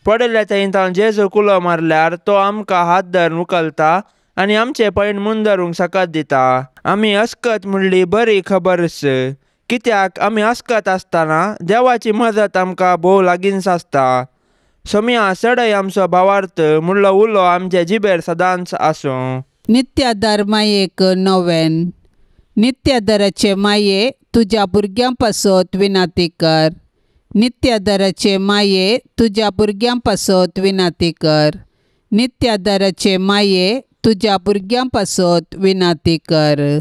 पडिल्ले थंय थावन जेजू कुलो मारल्यार तो आमकां हात धरून उखलता आनी आमचे पैण मून धरूंक सकत दिता. आमी अस्कत म्हणली बरी खबरच, कित्याक आमी अस्कत आसतना देवाची मजत आमकां भोव लागींच आसता. सोम्या चडय आमचो भावार्थ म्हणलो उलो आमचे जिबेर सदांच आसूं. नित्यादार मायेक नोवेन. नित्यादाराचे माये तुज्या भुरग्यां पासत विनाती कर. नित्यादाराचे माये तुज्या भुरग्यां पासत विनाती कर. नित्यादाराचे माये तुज्या भुरग्यां पासत विनाती कर.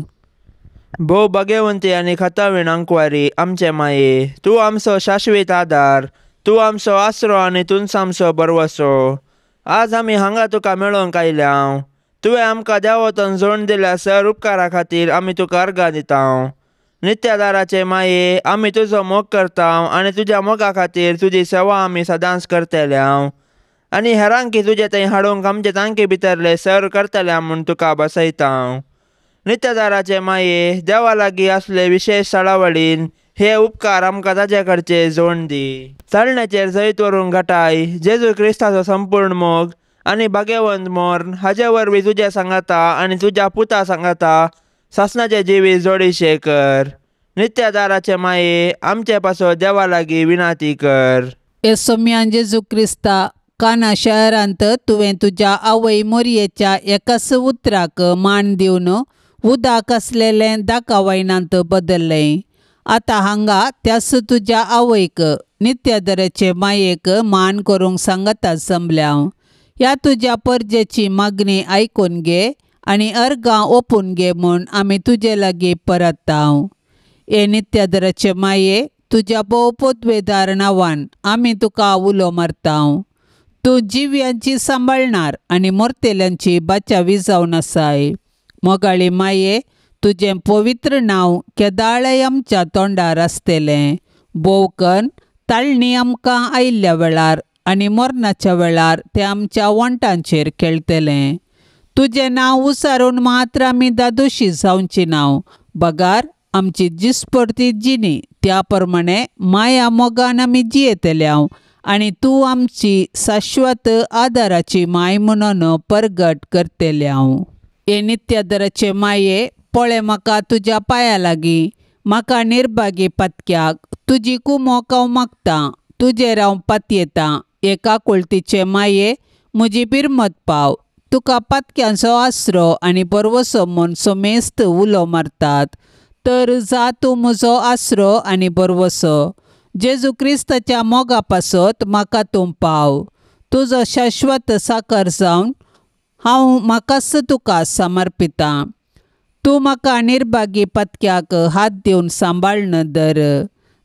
भोव भाग्यवंती आनी खतावीण अंकवारी आमचे माये, तूं आमचो शाश्वीत आदार, तूं आमचो आसरो आनी तुंच आमचो बरवसो. आज आमी हांगा तुका मेळोंक आयल्याव. तुवें आमकां देंवोतून जोड दिल्या सर उपकारा खातीर आमी तुका अर्गां दितांव. नित्यादाराचे माये, आमी तुजो मोग करतांव आनी तुज्या मोगा खातीर तुजी सेवा आमी सदांच करतल्यांव. आनी हेरांकी तुजे थंय हाडूंक आमचे तांके भितरले सर करतल्या म्हूण तुका बसयतांव. नित्यादाराचे माये, देवा लागीं आसले विशेश सळावळीन हे उपकार आमकां ताचे कडचे जोड दी. चालण्याचेर जैत व्हरूंक घटाय जेजू क्रिस्ताचो संपूर्ण मोग आनी भाग्यवंत मोर्न हाचे वरवीं तुजे सांगाता आनी तुज्या पुता सांगाता सासणाचे जिवीत जोडीशे कर. नित्यादाराचे माये, आमचे पासो देवा लागीं विनाती कर. येसोम्यान जेजू क्रिस्ता, काना शहरांत तुवें तुज्या आवय मोरयेच्या एकाच उतराक मान दिवन उदक आसलेलें दाका वायनांत बदल्लें. आतां हांगा त्याच तुज्या आवयक, नित्यादाराचे मायेक मान करूंक सांगता जमल्याव. ह्या तुज्या परजेची मागणी आयकून घे आनी अर्गां ओपून घे म्हूण आमी तुजे लागीं परतांव. हे नित्यादाराचे माये, तुज्या भोव पोतवेदार नांवान आमी तुका उलो मारतांव. तूं जिव्यांची सांबाळणार आनी मोरतेल्यांची बाचावी जावन आसाय. मोगाळी माये, तुजें पवित्र नांव केदाळय आमच्या तोंडार आसतलें. बोवकन ताळणी आमकां आयिल्ल्या वेळार आनी मरणाच्या वेळार तें आमच्या वंटांचेर खेळटलें. तुजें नांव उसारून मात्र आमी दादोशी जावची नांव. बगार आमची जिस्पर्ती जिणी त्या प्रमाणे माया मोगान आमी जियेतल्यांव आनी तूं आमची शाश्वत आदाराची माय म्हणून परगट करतल्यांव. हे नित्यादाराचे माये, पळय म्हाका तुज्या पांया लागीं, म्हाका निर्भागी पातक्याक तुजी कुमोक हांव मागतां. तुजेर हांव पातयेतां. एका कुळतीचे माये, म्हजी बिरमत पाव. तुका पातक्यांचो आसरो आनी बरवसो म्हूण सोमेस्त उलो मारतात. तर जा तूं म्हजो आसरो आनी बरवसो. जेजू क्रिस्ताच्या मोगा पासत म्हाका तूं पाव. तुजो शाश्वत साकार जावन हांव म्हाकाच तुका समर्पितां. तूं म्हाका निर्भागी पातक्याक हात दिवन सांबाळन धर.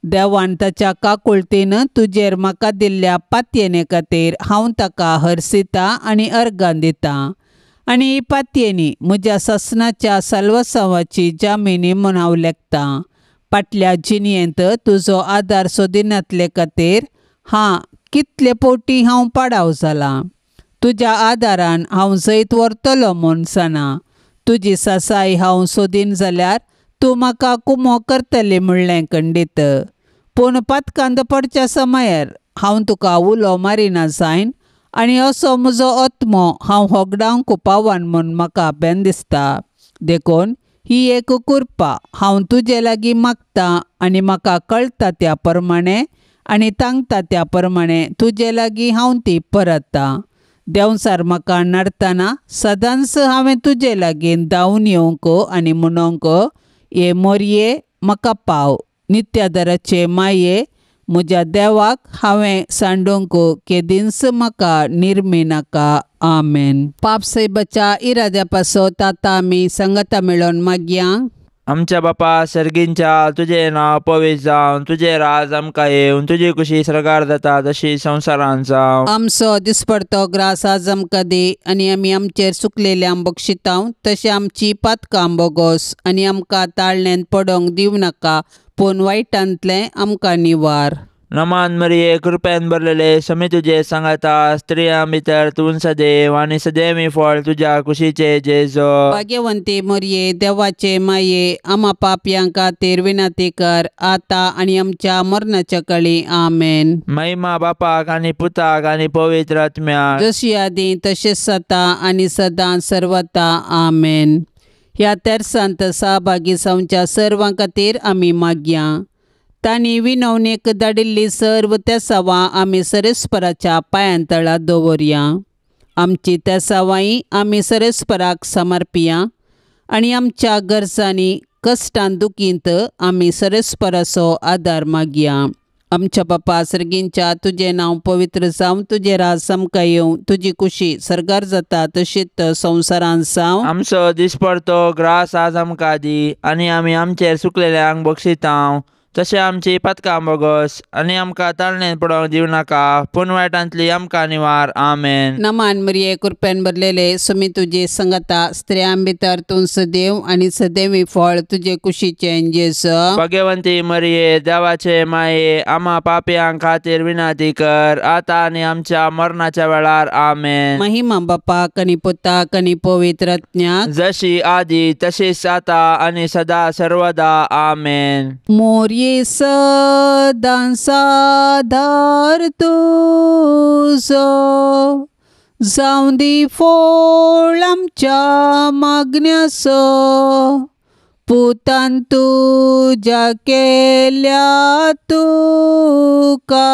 देवान ताच्या काकुळतीन तुजेर म्हाका दिल्ल्या पातयेने खातीर हांव ताका हरसितां आनी अर्गां दितां. आनी ही पातयेनी म्हज्या ससनाच्या साल्वसांवाची जामिनी म्हूण हांव लेखतां. फाटल्या जिणयेंत तुजो आदार सोदिनातले खातीर कितले पोटी हांव पाडाव जाला. तुज्या आदारान हांव जैत व्हरतलो म्हूण साना. तुजी सासाय हांव सोदीन जाल्यार तूं म्हाका कुमो करतली म्हणलें खंडीत. पूण पातकांत पडच्या समयार हांव तुका उलो मारिना जायन आनी असो म्हजो आत्मो हांव होगडावंक पावान म्हूण म्हाका बेन दिसता. देखून ही एक कृपा हांव तुजे लागीं मागतां आनी म्हाका कळटा त्या प्रमाणे आनी तांगता त्या प्रमाणे तुजे लागीं हांव ती परतां. देंवसार म्हाका नडतना सदांच हांवें तुजे लागीं धांवन येवंक आनी म्हणोंक, ये मोरये म्हाका पाव. नित्यादराचे माये म्हज्या देवाक हांवें सांडूंक केदींच म्हाका निर्मी नाका. आमेन. पापसैबाच्या इराद्या पासत आतां आमी संगता मेळोन मागया. आमच्या बापा सर्गींच्या, तुझे नाव पवित्र जावन, तुझे राज आमकां येवन, तुजी कुशी सरकार जाता तशी संवसारान जावं. आमचो दिसपडतो ग्रास आज आमकां दी आनी आमी आमचेर चुकलेल्यांक बक्षितांव तशें आमची पातकां बोगोस आनी आमकां ताळण्यांत पडोंक दिवं नाका पूण वायटांतलें आमकां निवार. नमान मरिये कृपेन भरलेले समी तुजे सांगाता स्त्रियां भितर तूं सदैव आनी सदैवी फळ तुज्या कुशीचे जेजो. भाग्यवंती मोरये देवाचे माये आम्हा पापयां खातीर विनंती कर आतां आनी आमच्या मरणाच्या काळी. आमेन. महिमा बापाक आनी पुताक आनी पवित्र आत्म्याक जशी आदी तशेंच जाता आनी सदां सर्वता. आमेन. ह्या तेर्सांत सहभागी जावच्या सर्वां खातीर आमी मागया. तांणी विनवणेक धाडिल्ली सर्व तेसावां आमी सरेस्पराच्या पांयां तळा दवरया. आमची तेसावांय आमी सरेस्पराक समर्पिया आनी आमच्या गरजांनी कश्टान दुखींत आमी सरेस्पराचो आदार मागया. आमच्या बापा सर्गींच्या, तुजें नांव पवित्र जावं, तुजें राज आमकां येवं, तुजी कुशी सरकार जाता तशीच संवसारान जावं. आमचो दिसपडतो ग्रास आज आमकां दी आनी आमी आमचेर चुकलेल्यांक बक्षितांव तशें आमची पातकां बोगोस आनी आमकां ताळणेंत पडोंक दिवं नाका पूण वायटांतली आमकां निवार. आमेन. नमान मरिये कृपेन भरलेले समी तुजी संगता स्त्रियां भितर तूं सदैव आनी सदैवी फळ तुजे कुशीचें जेजो. भाग्यवंती मरिये देवाचे माये आम्हा पापयां खातीर विनंती कर आतां आनी आमच्या मरणाच्या वेळार. आमेन. महिमा बापाक आनी पुताक आनी पवित्र आत्म्याक जशी आदी तशीच आता आनी सदा सर्वदा. आमेन. मोरये सदां सादार तुजो जावं दी फोळ आमच्या मागण्याचो. पुतान तुज्या केल्या तुका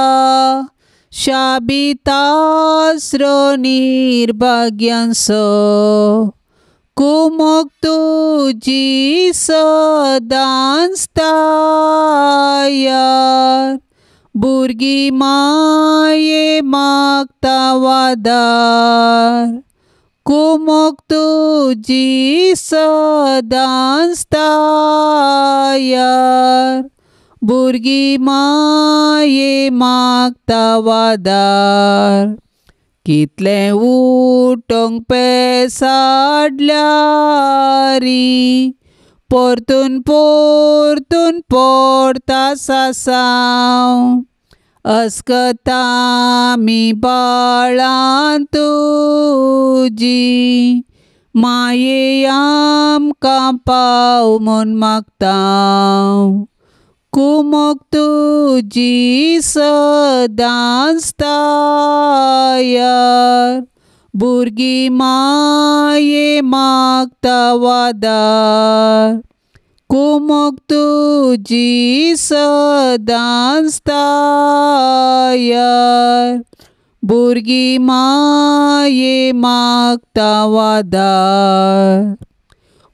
शाबितास्रो निर्भाग्यांचो. कुमोक तुजी सदांच तायार भुरगीं माये मागता वादार. कुमोक तुजी सदांच तायार भुरगीं माये मागता वादार. कितलें उठोंक पेसाडल्यारी परतून परतून पडता सासांव. अस्कता मी बाळां तुजी माये आमकां पाव म्हूण मागतां. कुमोक तुजी सदांच तायार भुरगीं माये मागता वादार. कुमोक तुजी सदांच तायार भुरगीं माये मागता वादार.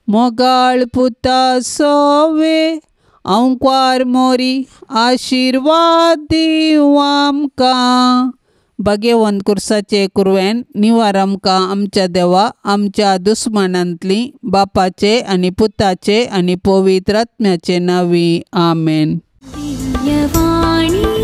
मोगाळ पुता सोवे अंक्वार मोरी आशिर्वाद दिव आमकां. भाग्यवंत कुर्साचे कुरवेन निवार आमकां आमच्या देवा आमच्या दुस्मनांतली बापाचे आनी पुताचे आनी पवित्र आत्म्याचे नांवी. आमेन. दिव्यवाणी